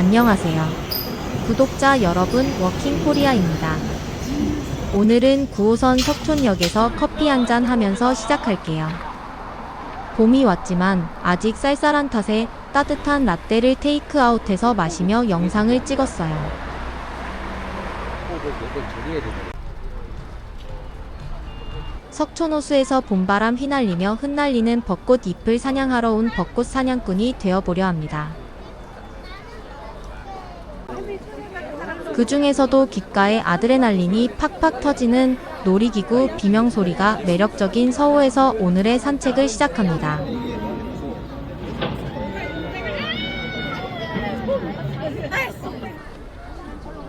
안녕하세요. 구독자 여러분, 워킹코리아입니다. 오늘은 9호선 석촌역에서 커피 한잔 하면서 시작할게요. 봄이 왔지만 아직 쌀쌀한 탓에 따뜻한 라떼를 테이크아웃해서 마시며 영상을 찍었어요. 석촌호수에서 봄바람 휘날리며 흩날리는 벚꽃 잎을 사냥하러 온 벚꽃 사냥꾼이 되어보려 합니다. 그 중에서도 귓가에 아드레날린이 팍팍 터지는 놀이기구 비명소리가 매력적인 서호에서 오늘의 산책을 시작합니다.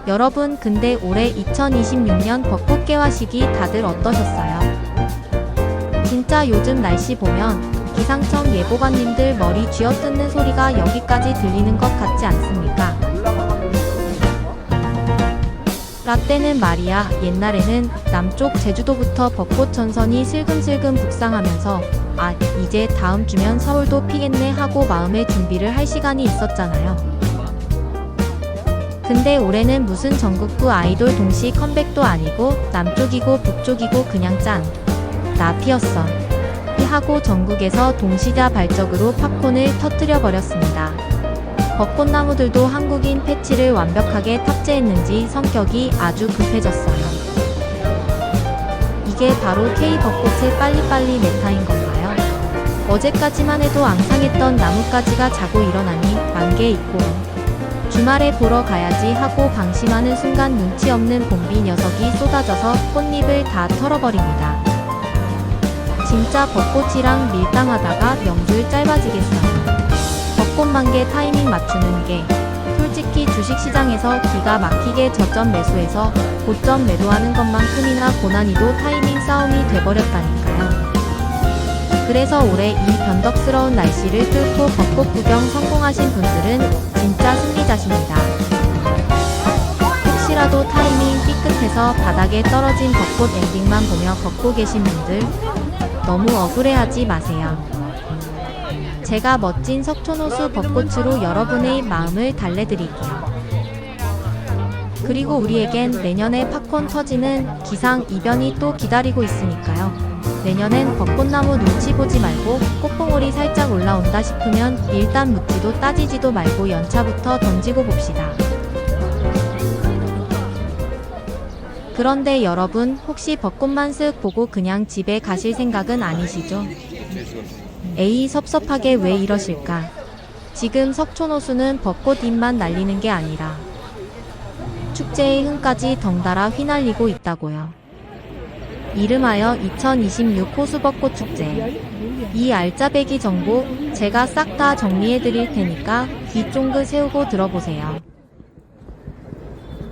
여러분, 근데 올해 2026년 벚꽃 개화식이 다들 어떠셨어요? 진짜 요즘 날씨 보면 기상청 예보관님들 머리 쥐어뜯는 소리가 여기까지 들리는 것 같지 않습니까? 라떼는 말이야, 옛날에는 남쪽 제주도부터 벚꽃 전선이 슬금슬금 북상하면서 아, 이제 다음 주면 서울도 피겠네 하고 마음의 준비를 할 시간이 있었잖아요. 근데 올해는 무슨 전국구 아이돌 동시 컴백도 아니고 남쪽이고 북쪽이고 그냥 짠, 나 피었어 하고 전국에서 동시다발적으로 팝콘을 터뜨려버렸습니다. 벚꽃나무들도 한국인 패치를 완벽하게 탑재했는지 성격이 아주 급해졌어요. 이게 바로 K-벚꽃의 빨리빨리 메타인 건가요? 어제까지만 해도 앙상했던 나뭇가지가 자고 일어나니 만개 있고 주말에 보러 가야지 하고 방심하는 순간 눈치 없는 봄비 녀석이 쏟아져서 꽃잎을 다 털어버립니다. 진짜 벚꽃이랑 밀당하다가 명줄 짧아지겠어요. 벚꽃 만개 타이밍 맞추는 게 솔직히 주식시장에서 기가 막히게 저점 매수해서 고점 매도하는 것만큼이나 고난이도 타이밍 싸움이 돼버렸다니까요. 그래서 올해 이 변덕스러운 날씨를 뚫고 벚꽃 구경 성공하신 분들은 진짜 승리자십니다. 혹시라도 타이밍 삐끗해서 바닥에 떨어진 벚꽃 엔딩만 보며 걷고 계신 분들 너무 억울해하지 마세요. 제가 멋진 석촌호수 벚꽃으로 여러분의 마음을 달래드릴게요. 그리고 우리에겐 내년에 팝콘 터지는 기상이변이 또 기다리고 있으니까요. 내년엔 벚꽃나무 눈치 보지 말고 꽃봉오리 살짝 올라온다 싶으면 일단 묻지도 따지지도 말고 연차부터 던지고 봅시다. 그런데 여러분, 혹시 벚꽃만 쓱 보고 그냥 집에 가실 생각은 아니시죠? 에이, 섭섭하게 왜 이러실까? 지금 석촌호수는 벚꽃 잎만 날리는 게 아니라 축제의 흥까지 덩달아 휘날리고 있다고요. 이름하여 2026 호수벚꽃 축제. 이 알짜배기 정보 제가 싹 다 정리해드릴 테니까 귀 쫑긋 세우고 들어보세요.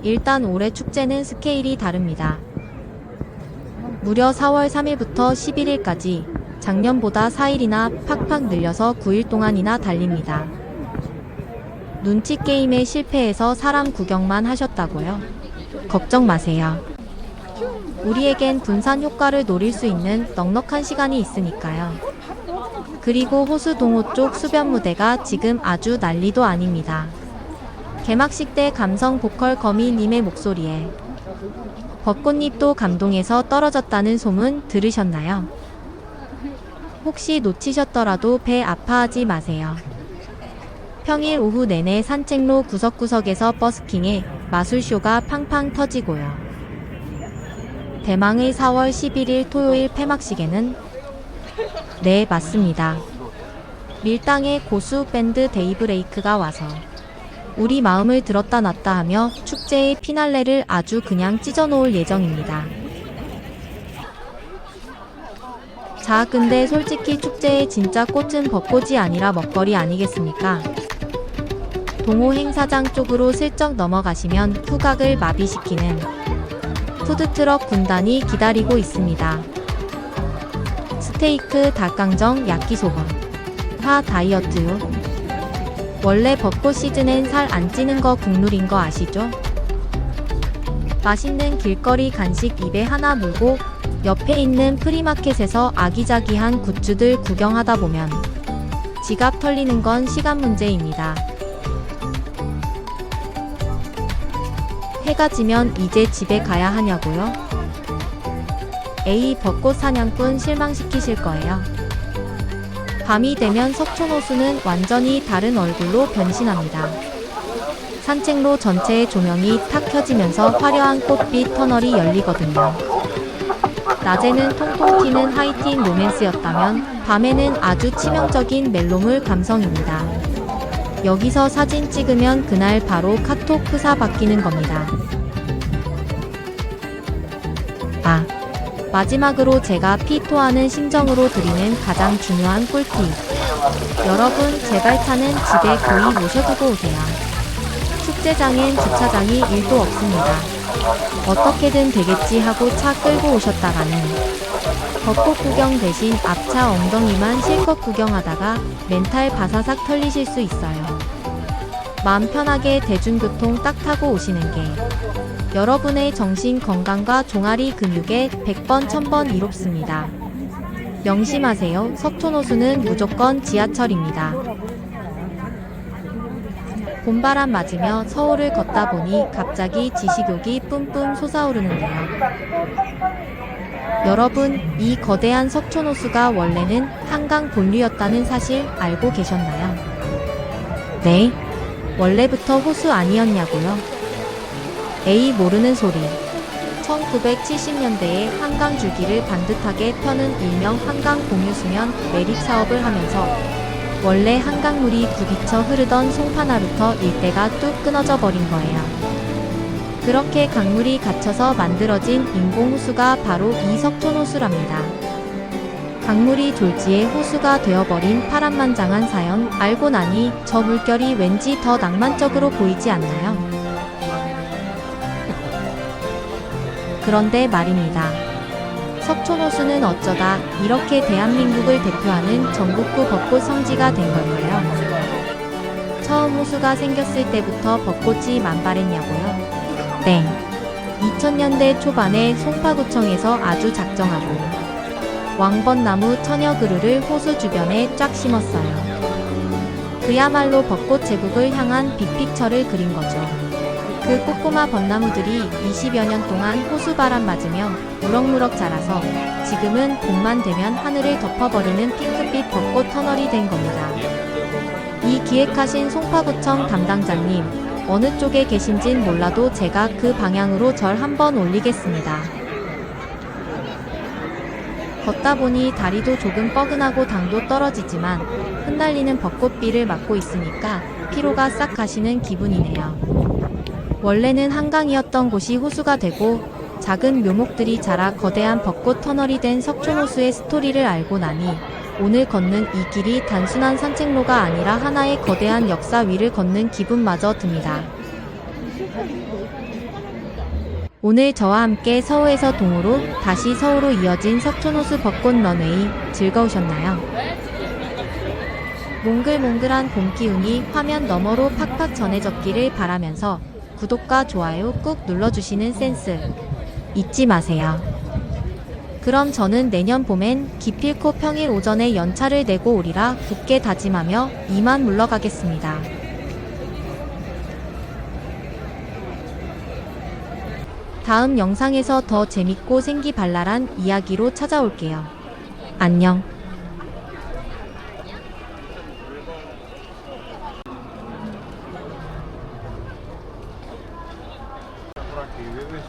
일단 올해 축제는 스케일이 다릅니다. 무려 4월 3일부터 11일까지 작년보다 4일이나 팍팍 늘려서 9일 동안이나 달립니다. 눈치 게임에 실패해서 사람 구경만 하셨다고요? 걱정 마세요. 우리에겐 분산 효과를 노릴 수 있는 넉넉한 시간이 있으니까요. 그리고 호수동호 쪽 수변 무대가 지금 아주 난리도 아닙니다. 개막식 때 감성 보컬 거미님의 목소리에 벚꽃잎도 감동해서 떨어졌다는 소문 들으셨나요? 혹시 놓치셨더라도 배 아파하지 마세요. 평일 오후 내내 산책로 구석구석에서 버스킹에 마술쇼가 팡팡 터지고요. 대망의 4월 11일 토요일 폐막식에는 네, 맞습니다. 밀당의 고수 밴드 데이브레이크가 와서 우리 마음을 들었다 놨다 하며 축제의 피날레를 아주 그냥 찢어놓을 예정입니다. 자, 근데 솔직히 축제의 진짜 꽃은 벚꽃이 아니라 먹거리 아니겠습니까? 동호 행사장 쪽으로 슬쩍 넘어가시면 후각을 마비시키는 푸드트럭 군단이 기다리고 있습니다. 스테이크, 닭강정, 야끼소바, 다 다이어트요. 원래 벚꽃 시즌엔 살 안 찌는 거 국룰인 거 아시죠? 맛있는 길거리 간식 입에 하나 물고 옆에 있는 프리마켓에서 아기자기한 굿즈들 구경하다 보면 지갑 털리는 건 시간 문제입니다. 해가 지면 이제 집에 가야 하냐고요? 에이, 벚꽃 사냥꾼 실망시키실 거예요. 밤이 되면 석촌호수는 완전히 다른 얼굴로 변신합니다. 산책로 전체의 조명이 탁 켜지면서 화려한 꽃빛 터널이 열리거든요. 낮에는 통통 튀는 하이틴 로맨스였다면 밤에는 아주 치명적인 멜로물 감성입니다. 여기서 사진 찍으면 그날 바로 카톡 프사 바뀌는 겁니다. 아, 마지막으로 제가 피토하는 심정으로 드리는 가장 중요한 꿀팁. 여러분, 제발 차는 집에 거의 모셔두고 오세요. 축제장엔 주차장이 1도 없습니다. 어떻게든 되겠지 하고 차 끌고 오셨다가는 벚꽃 구경 대신 앞차 엉덩이만 실컷 구경하다가 멘탈 바사삭 털리실 수 있어요. 마음 편하게 대중교통 딱 타고 오시는 게 여러분의 정신 건강과 종아리 근육에 100번 1000번 이롭습니다. 명심하세요. 석촌호수는 무조건 지하철입니다. 봄바람 맞으며 서울을 걷다 보니 갑자기 지식욕이 뿜뿜 솟아오르는데요. 여러분, 이 거대한 석촌호수가 원래는 한강 본류였다는 사실 알고 계셨나요? 네? 원래부터 호수 아니었냐고요? 에이, 모르는 소리. 1970년대에 한강 줄기를 반듯하게 펴는 일명 한강 공유수면 매립 사업을 하면서 원래 한강물이 부비쳐 흐르던 송파나루터 일대가 뚝 끊어져 버린 거예요. 그렇게 강물이 갇혀서 만들어진 인공호수가 바로 이 석촌호수랍니다. 강물이 졸지에 호수가 되어버린 파란만장한 사연 알고 나니 저 물결이 왠지 더 낭만적으로 보이지 않나요? 그런데 말입니다. 석촌호수는 어쩌다 이렇게 대한민국을 대표하는 전국구 벚꽃 성지가 된 걸까요? 처음 호수가 생겼을 때부터 벚꽃이 만발했냐고요? 땡. 2000년대 초반에 송파구청에서 아주 작정하고 왕벚나무 천여그루를 호수 주변에 쫙 심었어요. 그야말로 벚꽃 제국을 향한 빅픽처를 그린 거죠. 그 꼬꼬마 벚나무들이 20여 년 동안 호수바람 맞으며 무럭무럭 자라서 지금은 봄만 되면 하늘을 덮어버리는 핑크빛 벚꽃 터널이 된 겁니다. 이 기획하신 송파구청 담당자님, 어느 쪽에 계신진 몰라도 제가 그 방향으로 절 한번 올리겠습니다. 걷다 보니 다리도 조금 뻐근하고 당도 떨어지지만 흩날리는 벚꽃비를 맞고 있으니까 피로가 싹 가시는 기분이네요. 원래는 한강이었던 곳이 호수가 되고 작은 묘목들이 자라 거대한 벚꽃 터널이 된 석촌호수의 스토리를 알고 나니 오늘 걷는 이 길이 단순한 산책로가 아니라 하나의 거대한 역사 위를 걷는 기분마저 듭니다. 오늘 저와 함께 서우에서 동호로 다시 서우로 이어진 석촌호수 벚꽃 런웨이 즐거우셨나요? 몽글몽글한 봄 기운이 화면 너머로 팍팍 전해졌기를 바라면서 구독과 좋아요 꾹 눌러주시는 센스 잊지 마세요. 그럼 저는 내년 봄엔 기필코 평일 오전에 연차를 내고 오리라 굳게 다짐하며 이만 물러가겠습니다. 다음 영상에서 더 재밌고 생기발랄한 이야기로 찾아올게요. 안녕. Por aqui, viu, Luiz?